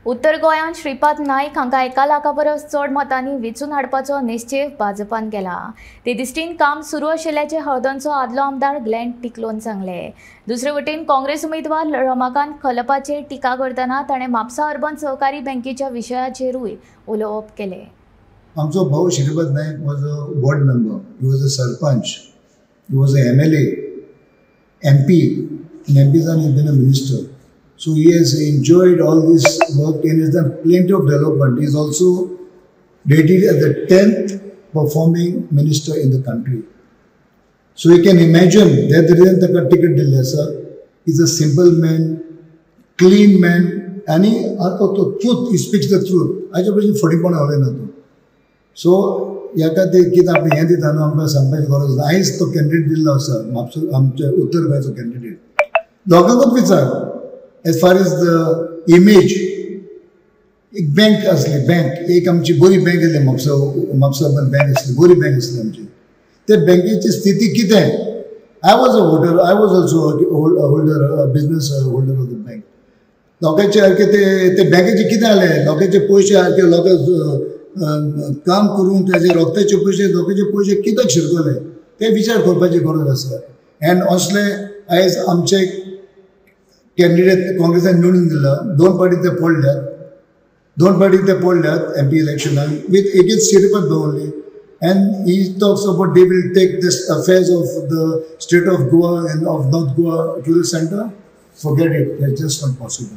उत्तर गोंयांत श्रीपाद नाईक हांकां 1 लाखा परस चड मतांनी वेंचून हाडपाचो निश्चय भाजपान केला। ते दिश्टीन काम सुरू आशिल्ल्याचे हळदोणचो आदलो आमदार ग्लेन टिकलोन सांगले। दुसरे वटेन काँग्रेस उमेदवार रमाकांत खलपाचेर टिका करतना ताणें म्हापसा अर्बन सहकारी बँकेच्या विशयाचेरूय उलोवप केलें। आमचो भाऊ Shripad Naik was a ward member, he was a sarpanch, he was a MLA, MP, and MPs and he's been a minister. So he has enjoyed all this work and has done plenty of development. He is also rated as the 10th performing minister in the country. So you can imagine that the reason the ticket Dilesa is a simple man, clean man, and he speaks the truth. I just was 40 So याका ते कितें आपणे हें दिता न्हू आमकां सांगपाची गरज ना। आयज तो कॅन्डिडेट दिल्लो आसा म्हापसा आमच्या उत्तर गोंयचो कॅन्डिडेट। लोकांकूच विचार as far as the image, एक बँक आसली, बँक एक आमची बरी बँक आसली म्हापसा बँक आसली, बरी बँक आसली आमची। ते बँकेची स्थिती कितें? I was a holder, I was also holder, business holder of the bank. लोकांचे सारके ते बँकेचे कितें जालें? लोकांचे पयशे सारके लोकांक काम करून त्याचे रोखताचे पैसे लोकांचे पैसे कित्याक शिरकले ते विचार करपाची गरज आसा। एंड असले आयज आमचे कॅन्डिडेट काँग्रेसान निवडून दिला, दोन पार्टी ते पडल्यात MP इलेक्शनाक with against Shripad only. And he talks about they will take this affairs of the state of Goa and of North Goa to the centre. Forget it, that's just not possible.